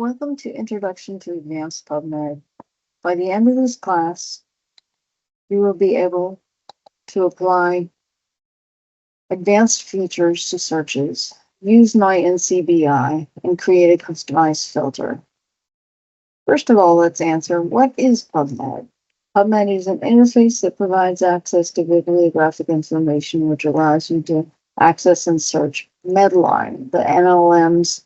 Welcome to Introduction to Advanced PubMed. By the end of this class, you will be able to apply advanced features to searches, use MyNCBI, and create a customized filter. First of all, let's answer, what is PubMed? PubMed is an interface that provides access to bibliographic information, which allows you to access and search Medline, the NLM's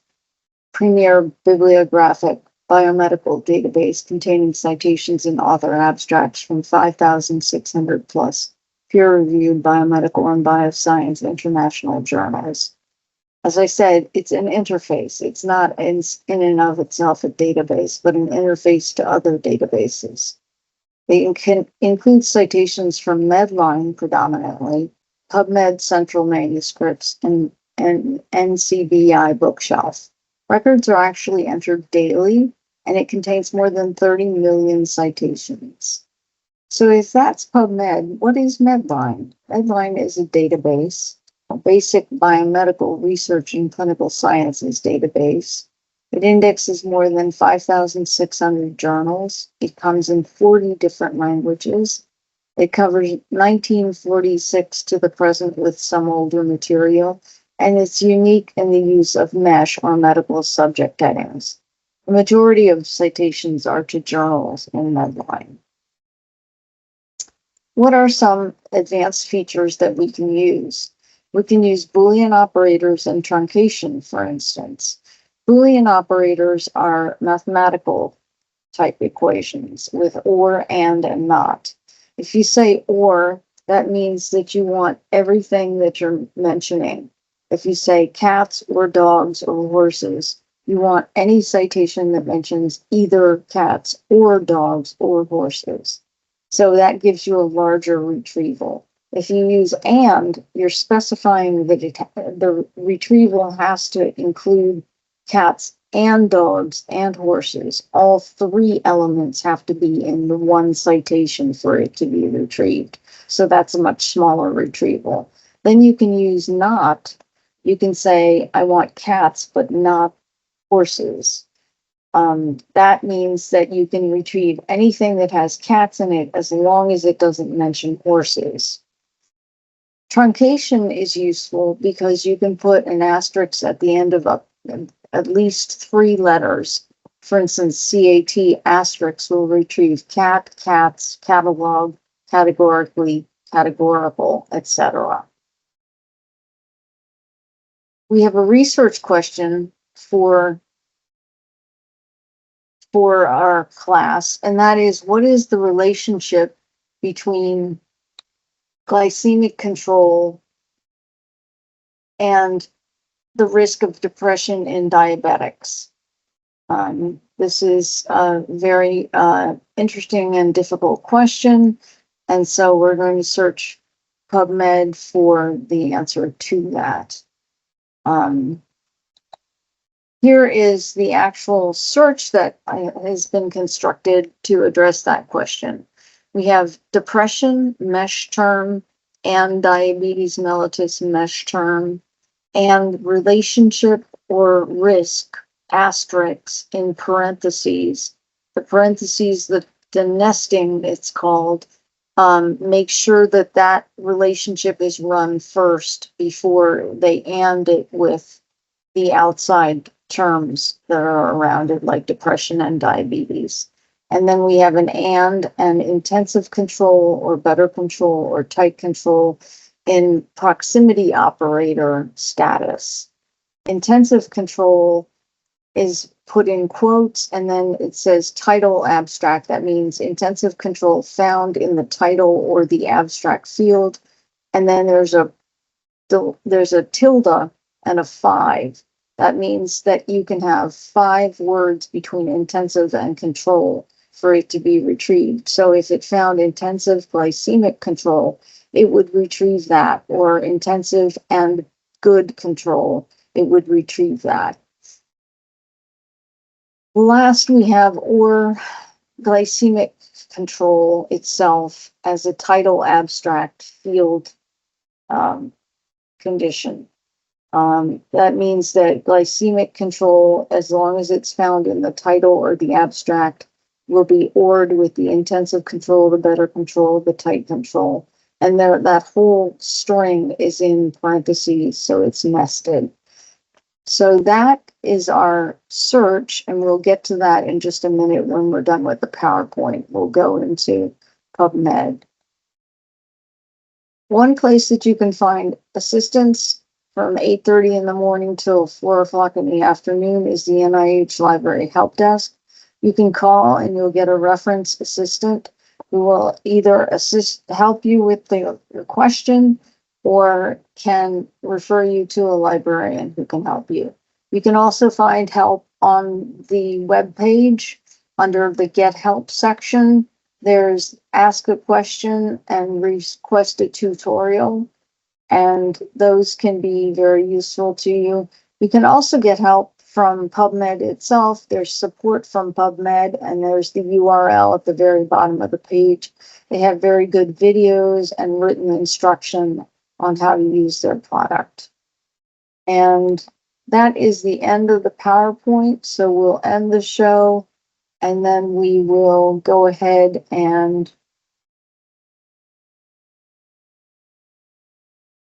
premier bibliographic biomedical database containing citations and author abstracts from 5,600 plus peer-reviewed biomedical and bioscience international journals. As I said, it's an interface. It's not in and of itself a database, but an interface to other databases. They can include citations from Medline predominantly, PubMed Central Manuscripts, and MyNCBI Bookshelf. Records are actually entered daily, and it contains more than 30 million citations. So if that's PubMed, what is Medline? Medline is a database, a basic biomedical research and clinical sciences database. It indexes more than 5,600 journals. It comes in 40 different languages. It covers 1946 to the present with some older material, and it's unique in the use of MESH or medical subject headings. The majority of citations are to journals in Medline. What are some advanced features that we can use? We can use Boolean operators and truncation, for instance. Boolean operators are mathematical type equations with or, and not. If you say or, that means that you want everything that you're mentioning. If you say cats or dogs or horses, you want any citation that mentions either cats or dogs or horses. So that gives you a larger retrieval. If you use and, you're specifying that the retrieval has to include cats and dogs and horses. All three elements have to be in the one citation for it to be retrieved. So that's a much smaller retrieval. Then you can use not. You can say, I want cats, but not horses. That means that you can retrieve anything that has cats in it as long as it doesn't mention horses. Truncation is useful because you can put an asterisk at the end of at least 3 letters. For instance, CAT asterisk will retrieve cat, cats, catalog, categorically, categorical, etc. We have a research question for our class, and that is, what is the relationship between glycemic control and the risk of depression in diabetics? This is a very interesting and difficult question, and so we're going to search PubMed for the answer to that. Here is the actual search that has been constructed to address that question. We have depression, MESH term, and diabetes mellitus, MESH term, and relationship or risk, asterisks in parentheses. The parentheses, the nesting it's called, make sure that that relationship is run first before they and it with the outside terms that are around it, like depression and diabetes. And then we have an and intensive control or better control or tight control in proximity operator status. Intensive control is put in quotes, and then it says title abstract. That means intensive control found in the title or the abstract field. And then there's a tilde and a 5. That means that you can have 5 words between intensive and control for it to be retrieved. So if it found intensive glycemic control, it would retrieve that, or intensive and good control, it would retrieve that. Last, we have or glycemic control itself as a title abstract field condition. That means that glycemic control, as long as it's found in the title or the abstract, will be ORed with the intensive control, the better control, the tight control. And that whole string is in parentheses, so it's nested. So that is our search, and we'll get to that in just a minute when we're done with the PowerPoint. We'll go into PubMed. One place that you can find assistance from 8:30 in the morning till 4 o'clock in the afternoon is the NIH Library Help Desk. You can call and you'll get a reference assistant who will either help you with your question or can refer you to a librarian who can help you. You can also find help on the web page under the Get Help section. There's Ask a Question and Request a Tutorial, and those can be very useful to you. You can also get help from PubMed itself. There's support from PubMed, and there's the URL at the very bottom of the page. They have very good videos and written instruction on how to use their product. And that is the end of the PowerPoint, so we'll end the show, and then we will go ahead and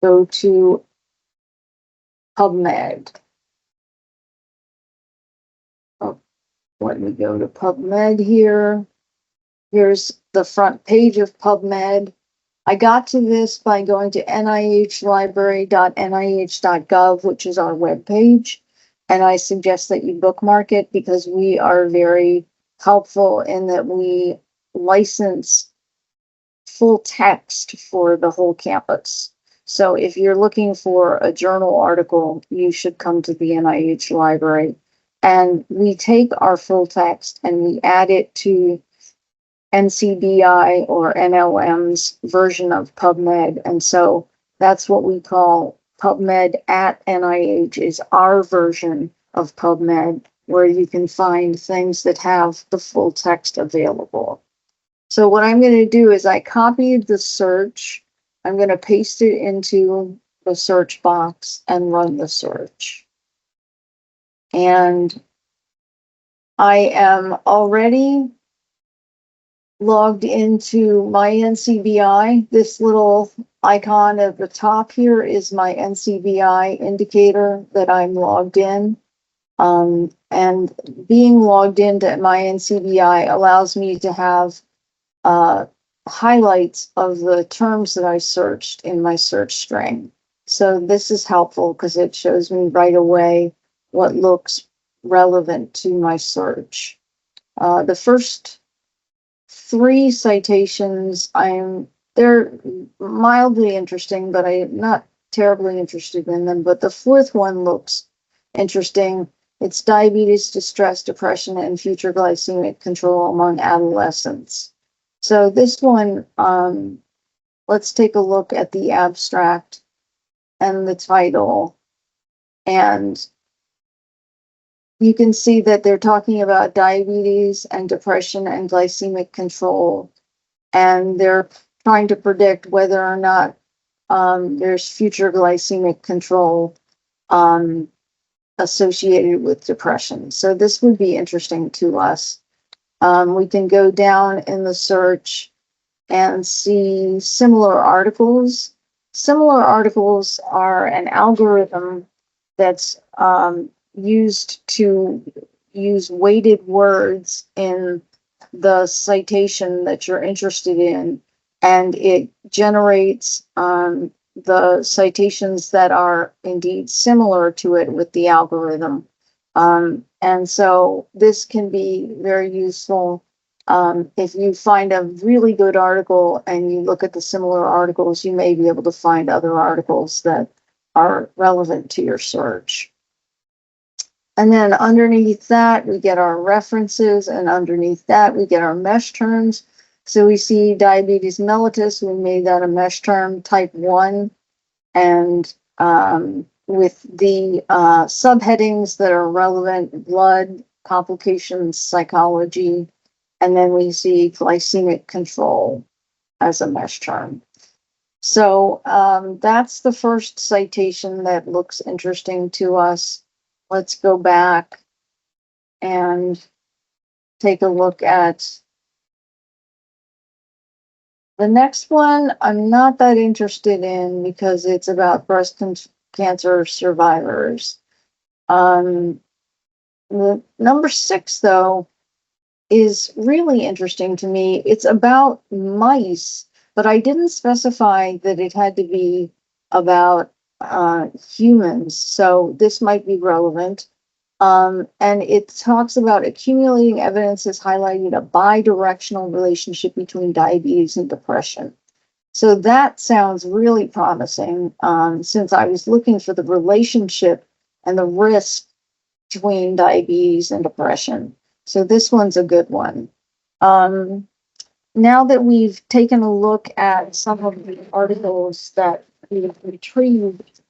go to PubMed. Oh, let me go to PubMed here. Here's the front page of PubMed. I got to this by going to nihlibrary.nih.gov, which is our webpage. And I suggest that you bookmark it because we are very helpful in that we license full text for the whole campus. So if you're looking for a journal article, you should come to the NIH library. And we take our full text and we add it to MyNCBI or NLM's version of PubMed. And so that's what we call PubMed at NIH, is our version of PubMed, where you can find things that have the full text available. So what I'm going to do is I copied the search. I'm going to paste it into the search box and run the search. And I am already logged into MyNCBI. This little icon at the top here is my NCBI indicator that I'm logged in. And being logged into MyNCBI allows me to have highlights of the terms that I searched in my search string. So this is helpful because it shows me right away what looks relevant to my search. The first 3 citations, they're mildly interesting, but I'm not terribly interested in them. But the 4th one looks interesting. It's diabetes, distress, depression, and future glycemic control among adolescents. So this one, let's take a look at the abstract and the title. And you can see that they're talking about diabetes and depression and glycemic control. And they're trying to predict whether or not there's future glycemic control associated with depression. So this would be interesting to us. We can go down in the search and see similar articles. Similar articles are an algorithm that's used to use weighted words in the citation that you're interested in, and it generates the citations that are indeed similar to it with the algorithm. And so this can be very useful if you find a really good article and you look at the similar articles, you may be able to find other articles that are relevant to your search. And then underneath that, we get our references, and underneath that, we get our mesh terms. So we see diabetes mellitus, we made that a mesh term, type 1, and with the subheadings that are relevant: blood, complications, psychology, and then we see glycemic control as a mesh term. So that's the first citation that looks interesting to us. Let's go back and take a look at the next one. I'm not that interested in because it's about breast cancer survivors. The number 6, though, is really interesting to me. It's about mice, but I didn't specify that it had to be about humans. So this might be relevant. And it talks about accumulating evidence has highlighted a bi-directional relationship between diabetes and depression. So that sounds really promising, since I was looking for the relationship and the risk between diabetes and depression. So this one's a good one. Now that we've taken a look at some of the articles that we've retrieved,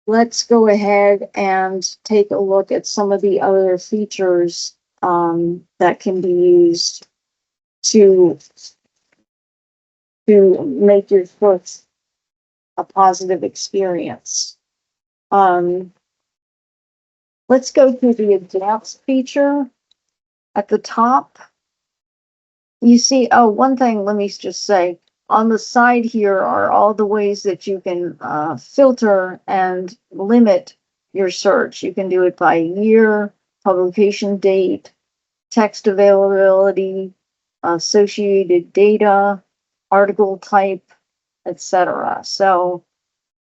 let's go ahead and take a look at some of the other features that can be used to make your course a positive experience. Let's go to the advanced feature at the top. You see, oh, one thing, let me just say, on the side here are all the ways that you can filter and limit your search. You can do it by year, publication date, text availability, associated data, article type, etc. So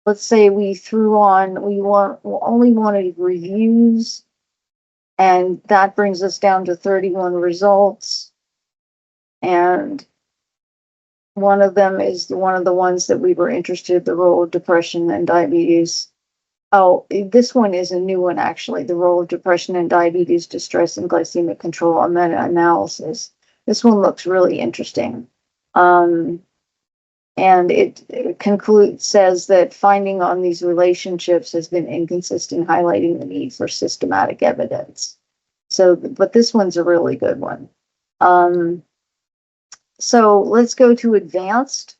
let's say we only wanted reviews, and that brings us down to 31 results. And one of them is one of the ones that we were interested, the role of depression and diabetes. Oh, this one is a new one, actually, the role of depression and diabetes, distress, and glycemic control, a meta-analysis. This one looks really interesting. And it says that finding on these relationships has been inconsistent, highlighting the need for systematic evidence. So, but this one's a really good one. So let's go to advanced,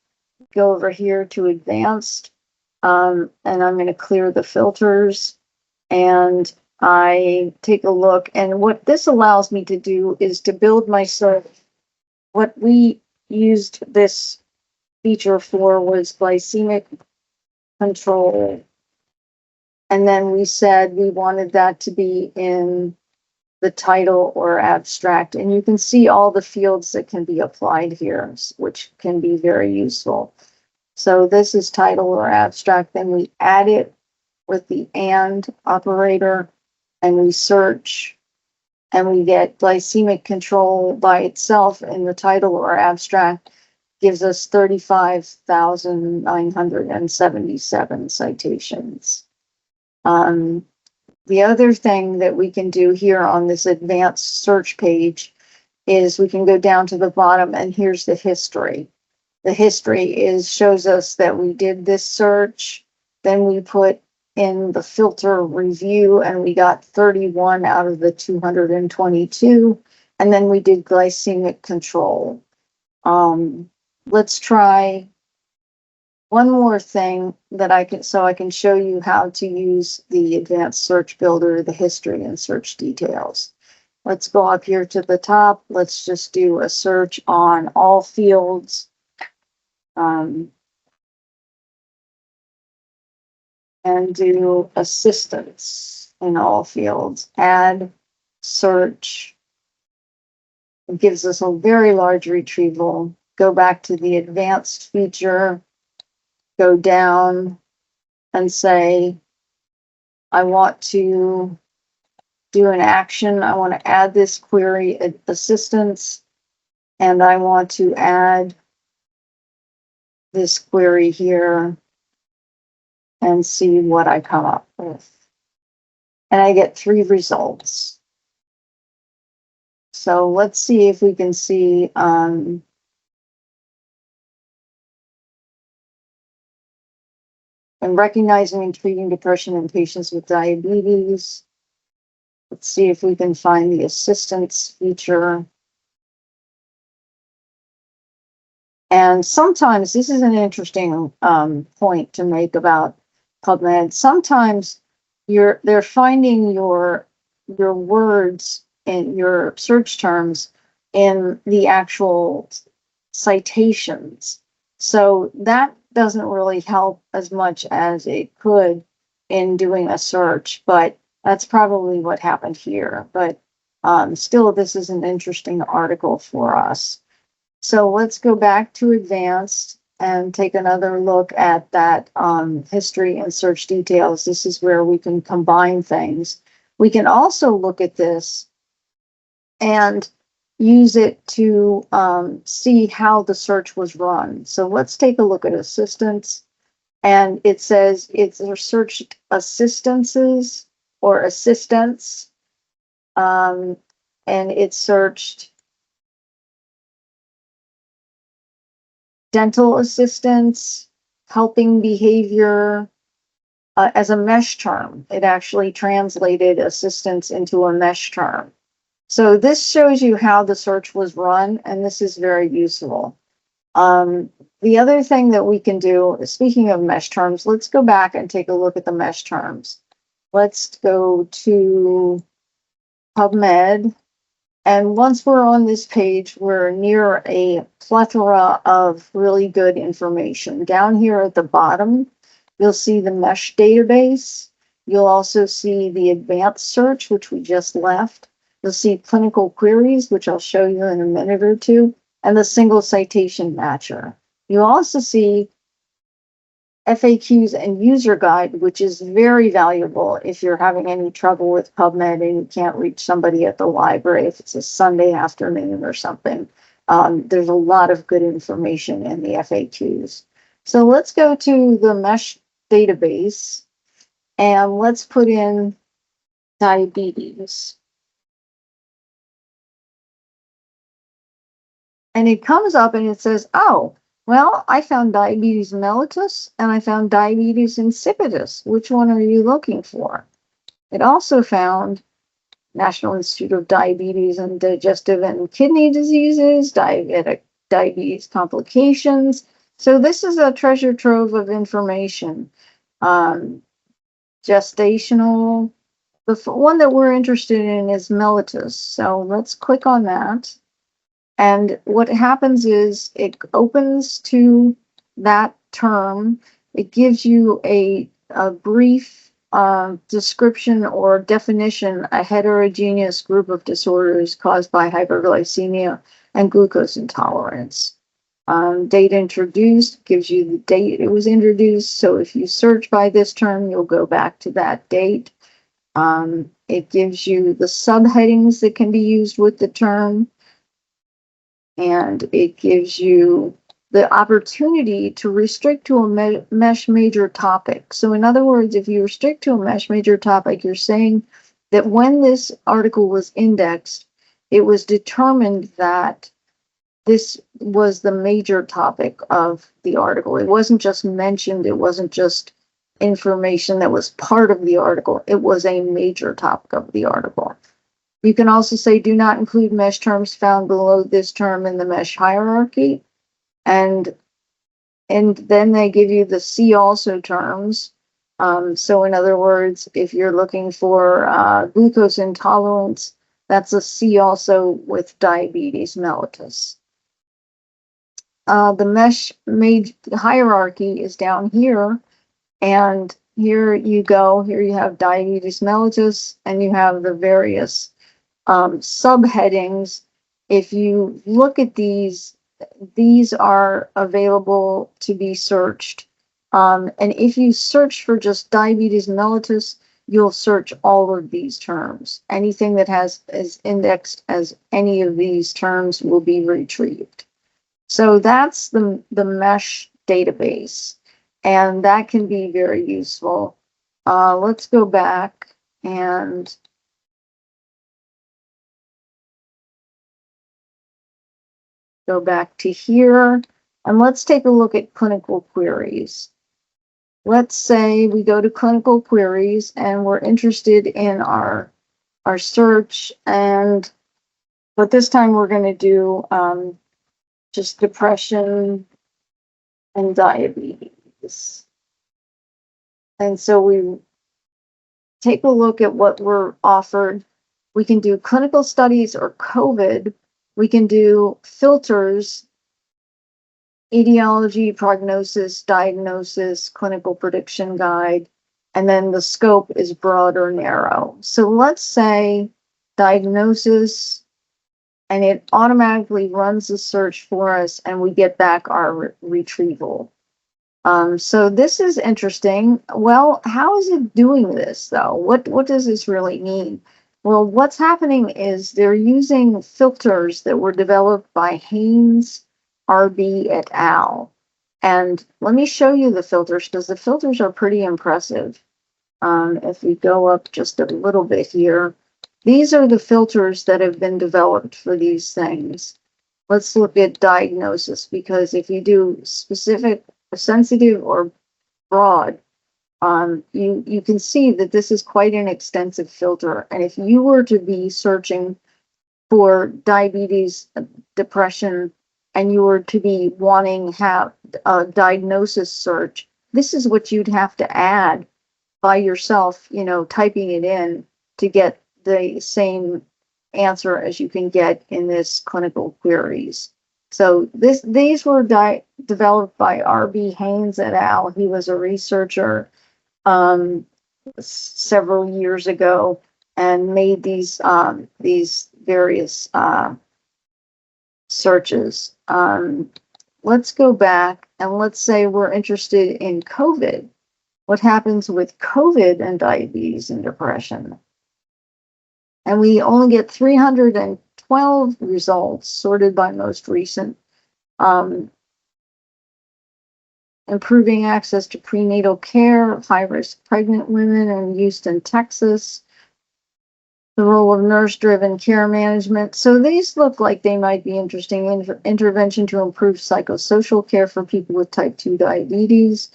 go over here to advanced, and I'm going to clear the filters, and I take a look, and what this allows me to do is to build my search. What we used this feature for was glycemic control, and then we said we wanted that to be in the title or abstract, and you can see all the fields that can be applied here, which can be very useful. So this is title or abstract, then we add it with the AND operator, and we search, and we get glycemic control by itself in the title or abstract, gives us 35,977 citations. The other thing that we can do here on this advanced search page is we can go down to the bottom, and here's the history. The history shows us that we did this search, then we put in the filter review, and we got 31 out of the 222, and then we did glycemic control. Let's try one more thing that I can show you how to use the advanced search builder, the history and search details. Let's go up here to the top. Let's just do a search on all fields. And do assistance in all fields. Add search. It gives us a very large retrieval. Go back to the advanced feature. Go down and say, I want to do an action. I want to add this query assistance, and I want to add this query here and see what I come up with. And I get 3 results. So let's see if we can see and recognizing and treating depression in patients with diabetes. Let's see if we can find the assistance feature. And sometimes this is an interesting point to make about PubMed. Sometimes they're finding your words and your search terms in the actual citations. So that doesn't really help as much as it could in doing a search, but that's probably what happened here. But still, this is an interesting article for us. So let's go back to advanced and take another look at that history and search details. This is where we can combine things. We can also look at this and use it to see how the search was run. So let's take a look at assistance. And it says it's searched assistances or assistants. And it searched dental assistance, helping behavior as a mesh term. It actually translated assistance into a mesh term. So this shows you how the search was run, and this is very useful. The other thing that we can do, speaking of mesh terms, let's go back and take a look at the mesh terms. Let's go to PubMed. And once we're on this page, we're near a plethora of really good information. Down here at the bottom, you'll see the mesh database. You'll also see the advanced search, which we just left. You'll see clinical queries, which I'll show you in a minute or two, and the single citation matcher. You'll also see FAQs and user guide, which is very valuable if you're having any trouble with PubMed and you can't reach somebody at the library, if it's a Sunday afternoon or something. There's a lot of good information in the FAQs. So let's go to the mesh database and let's put in diabetes. And it comes up and it says, oh, well, I found diabetes mellitus and I found diabetes insipidus. Which one are you looking for? It also found National Institute of Diabetes and Digestive and Kidney Diseases, diabetes complications. So this is a treasure trove of information. Gestational. The one that we're interested in is mellitus. So let's click on that. And what happens is it opens to that term. It gives you a brief description or definition, a heterogeneous group of disorders caused by hyperglycemia and glucose intolerance. Date introduced gives you the date it was introduced. So if you search by this term, you'll go back to that date. It gives you the subheadings that can be used with the term. And it gives you the opportunity to restrict to a mesh major topic. So in other words, if you restrict to a mesh major topic, you're saying that when this article was indexed, it was determined that this was the major topic of the article. It wasn't just mentioned, it wasn't just information that was part of the article, it was a major topic of the article. You can also say do not include mesh terms found below this term in the mesh hierarchy. And then they give you the see also terms. So in other words, if you're looking for glucose intolerance, that's a see also with diabetes mellitus. The mesh hierarchy is down here. And here you go. Here you have diabetes mellitus, and you have the various subheadings. If you look at these are available to be searched. And if you search for just diabetes mellitus, you'll search all of these terms. Anything that is indexed as any of these terms will be retrieved. So that's the mesh database, and that can be very useful. Let's go back and go back to here, and let's take a look at clinical queries. Let's say we go to clinical queries and we're interested in our search, but this time we're going to do just depression and diabetes. And so we take a look at what we're offered. We can do clinical studies or COVID. We can do filters, etiology, prognosis, diagnosis, clinical prediction guide, and then the scope is broad or narrow. So let's say diagnosis, and it automatically runs the search for us, and we get back our retrieval. So this is interesting. Well, how is it doing this though? What does this really mean? Well, what's happening is they're using filters that were developed by Haynes, RB et al. And let me show you the filters because the filters are pretty impressive. If we go up just a little bit here, these are the filters that have been developed for these things. Let's look at diagnosis, because if you do specific, sensitive, or broad, you can see that this is quite an extensive filter. And if you were to be searching for diabetes, depression, and you were to be wanting have a diagnosis search, this is what you'd have to add by yourself, typing it in to get the same answer as you can get in this clinical queries. So these were developed by R.B. Haynes et al. He was a researcher several years ago and made these various searches. Let's go back and let's say we're interested in COVID. What happens with COVID and diabetes and depression? And we only get 312 results sorted by most recent. Improving access to prenatal care of high-risk pregnant women in Houston, Texas. The role of nurse-driven care management. So these look like they might be interesting. Intervention to improve psychosocial care for people with type 2 diabetes.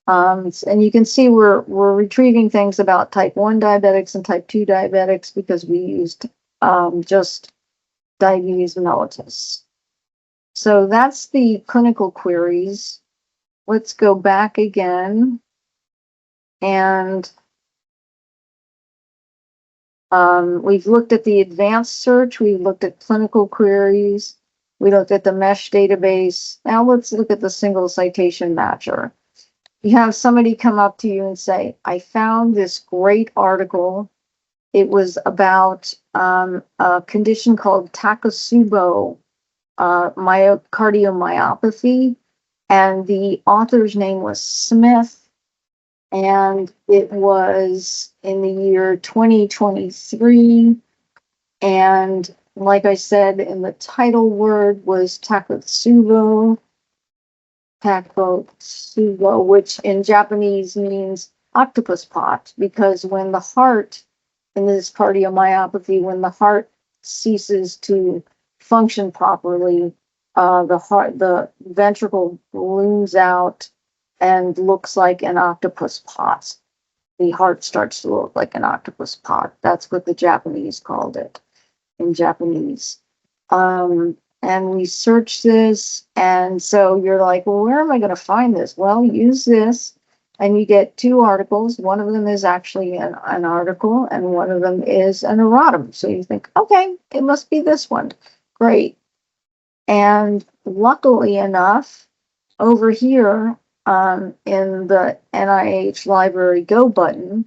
And you can see we're retrieving things about type 1 diabetics and type 2 diabetics because we used just diabetes mellitus. So that's the clinical queries. Let's go back again. And we've looked at the advanced search. We've looked at clinical queries. We looked at the mesh database. Now let's look at the single citation matcher. You have somebody come up to you and say, I found this great article. It was about a condition called Takotsubo cardiomyopathy, and the author's name was Smith, and it was in the year 2023. And like I said, in the title word was Takotsubo, which in Japanese means octopus pot, because when the heart, in this cardiomyopathy, when the heart ceases to function properly, the ventricle balloons out and looks like an octopus pot. The heart starts to look like an octopus pot. That's what the Japanese called it in Japanese. And we search this, and so you're like, well, where am I going to find this? Well, use this, and you get two articles. One of them is actually an article, and one of them is an erratum. So you think, okay, it must be this one. Great. And luckily enough, over here in the NIH Library Go button,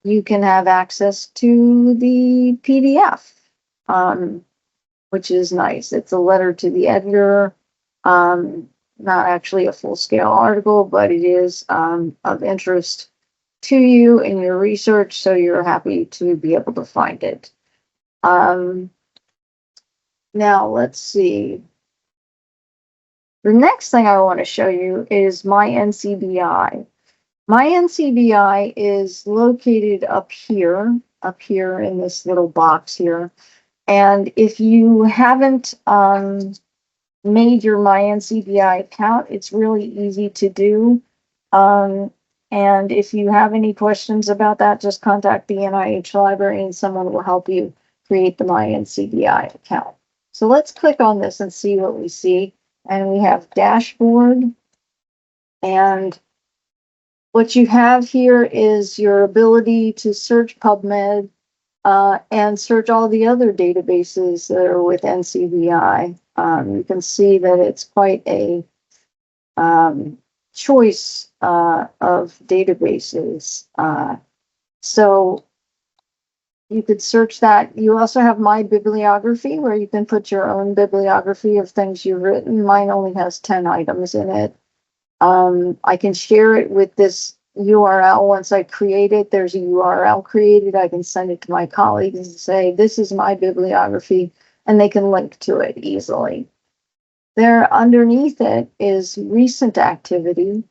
you can have access to the PDF. Which is nice. It's a letter to the editor, not actually a full-scale article, but it is of interest to you in your research, so you're happy to be able to find it. Now, let's see. The next thing I want to show you is MyNCBI. MyNCBI is located up here in this little box here. And if you haven't made your MyNCBI account, it's really easy to do. And if you have any questions about that, just contact the NIH library and someone will help you create the MyNCBI account. So let's click on this and see what we see. And we have dashboard. And what you have here is your ability to search PubMed and search all the other databases that are with NCBI. You can see that it's quite a choice of databases. So you could search that. You also have My Bibliography, where you can put your own bibliography of things you've written. Mine only has 10 items in it. I can share it with this URL. Once I create it, there's a URL created. I can send it to my colleagues and say, this is my bibliography, and they can link to it easily. There underneath it is recent activity.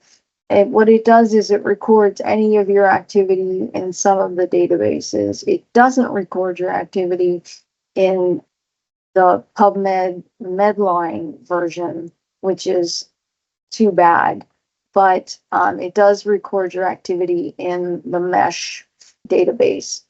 What it does is it records any of your activity in some of the databases. It doesn't record your activity in the PubMed Medline version, which is too bad, but it does record your activity in the mesh database.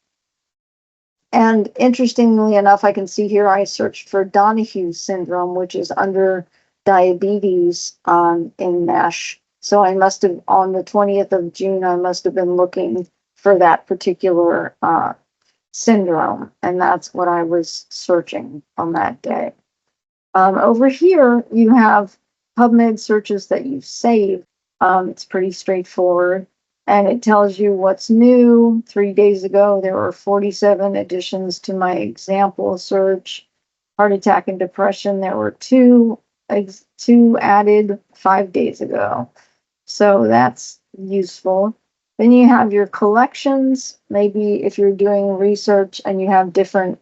And interestingly enough, I can see here I searched for Donahue syndrome, which is under diabetes in mesh. So I must have, on the 20th of June, I must have been looking for that particular syndrome. And that's what I was searching on that day. Over here, you have PubMed searches that you've saved. It's pretty straightforward. And it tells you what's new. 3 days ago, there were 47 additions to my example search. Heart attack and depression, there were two added 5 days ago. So that's useful. Then you have your collections. Maybe if you're doing research and you have different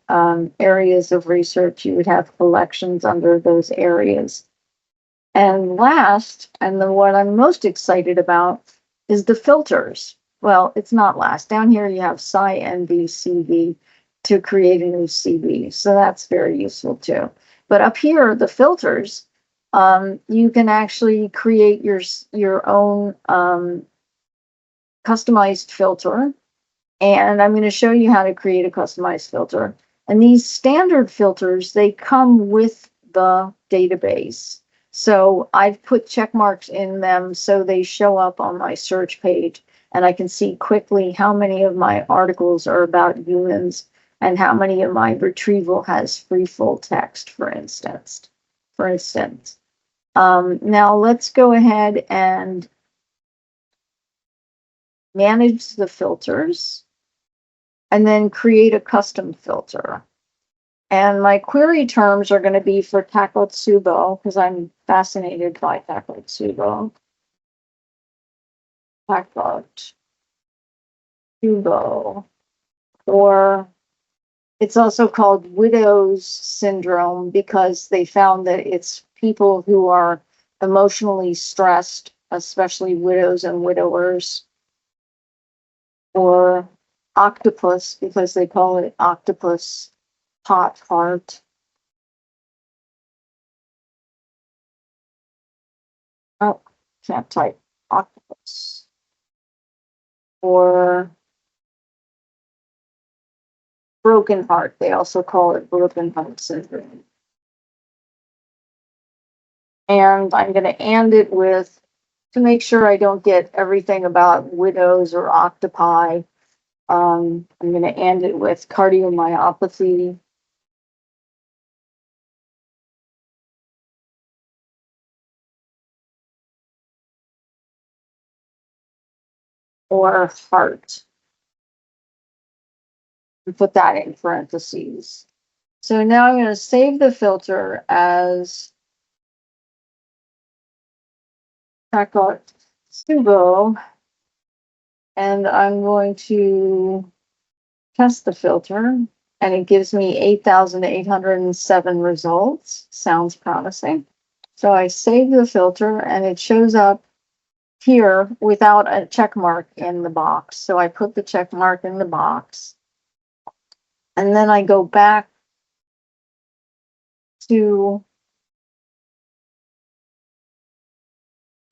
areas of research, you would have collections under those areas. And last, and what I'm most excited about, is the filters. Well, it's not last. Down here you have PsyNV CV to create a new CV. So that's very useful too. But up here, the filters, you can actually create your own customized filter. And I'm going to show you how to create a customized filter. And these standard filters, they come with the database. So I've put check marks in them so they show up on my search page, and I can see quickly how many of my articles are about humans and how many of my retrieval has free full text, for instance. Now let's go ahead and manage the filters and then create a custom filter. And my query terms are going to be for Takotsubo, because I'm fascinated by Takotsubo. Takotsubo. Or it's also called widow's syndrome because they found that it's people who are emotionally stressed, especially widows and widowers. Or octopus, because they call it octopus pot heart. Oh, can't type octopus. Or broken heart. They also call it broken heart syndrome. And I'm going to end it with, to make sure I don't get everything about widows or octopi, I'm going to end it with cardiomyopathy. Or heart. And put that in parentheses. So now I'm going to save the filter as Takotsubo, and I'm going to test the filter, and it gives me 8,807 results. Sounds promising. So I save the filter, and it shows up here without a check mark in the box. So I put the check mark in the box, and then I go back to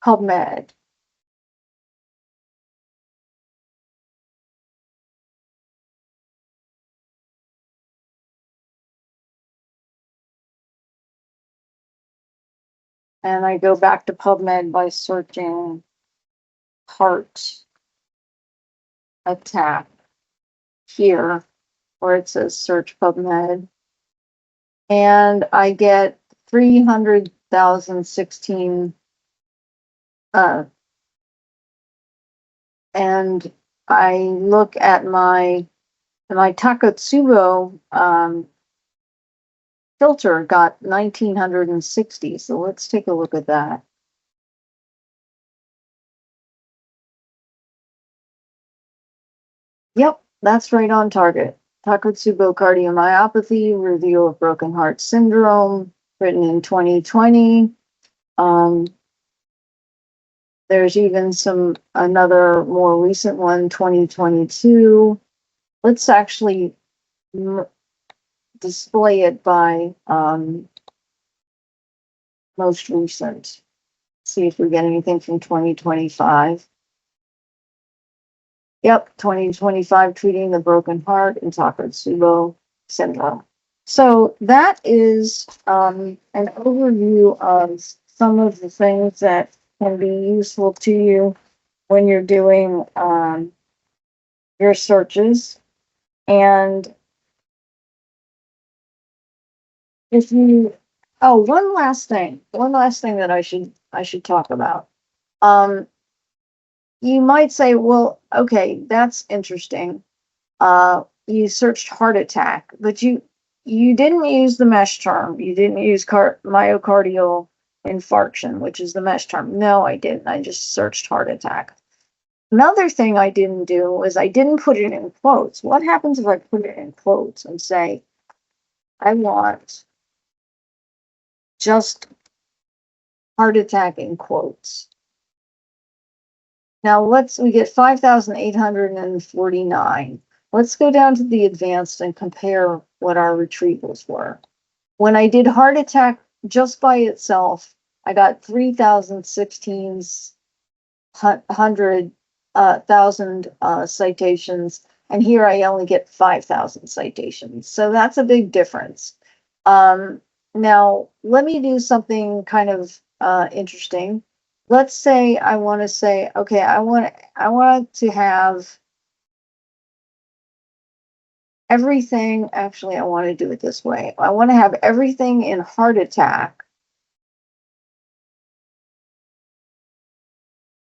PubMed. And I go back to PubMed by searching heart attack here where it says search PubMed, and I get 300,016 and I look at my Takotsubo filter got 1960. So let's take a look at that. Yep, that's right on target. Takotsubo cardiomyopathy, review of broken heart syndrome, written in 2020. There's even another more recent one, 2022. Let's actually display it by most recent. See if we get anything from 2025. Yep, 2025, treating the broken heart and Takotsubo syndrome. So that is an overview of some of the things that can be useful to you when you're doing your searches. And if you, oh, one last thing that I should talk about. You might say, well, okay, that's interesting. You searched heart attack, but you didn't use the mesh term. You didn't use myocardial infarction, which is the mesh term. No, I didn't. I just searched heart attack. Another thing I didn't do was I didn't put it in quotes. What happens if I put it in quotes and say, I want just heart attack in quotes? Now we get 5,849. Let's go down to the advanced and compare what our retrievals were. When I did heart attack just by itself, I got 3,000 citations, and here I only get 5,000 citations. So that's a big difference. Now, let me do something kind of interesting. Let's say I want to say, okay, I want to have everything. Actually, I want to do it this way. I want to have everything in heart attack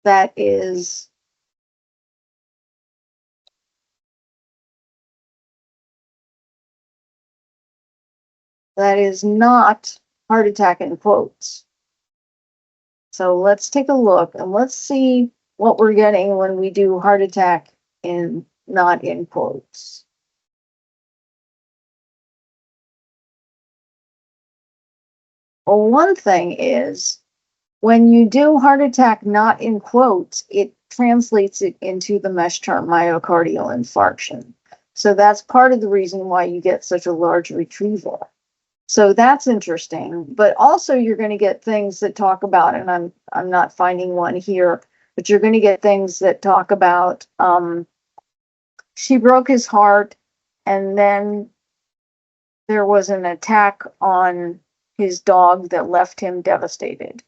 that is not heart attack in quotes. So let's take a look and let's see what we're getting when we do heart attack in not in quotes. Well, one thing is when you do heart attack not in quotes, it translates it into the mesh term myocardial infarction. So that's part of the reason why you get such a large retrieval. So that's interesting, but also you're going to get things that talk about, and I'm not finding one here, but you're going to get things that talk about she broke his heart and then there was an attack on his dog that left him devastated.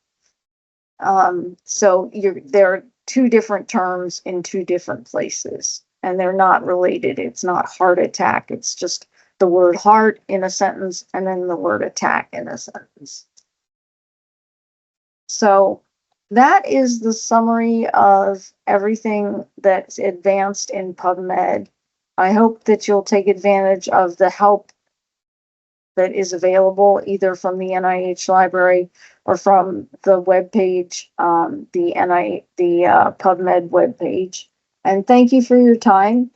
So there are two different terms in two different places, and they're not related. It's not heart attack. It's just the word heart in a sentence and then the word attack in a sentence. So that is the summary of everything that's advanced in PubMed. I hope that you'll take advantage of the help that is available either from the NIH library or from the webpage, the PubMed webpage. And thank you for your time.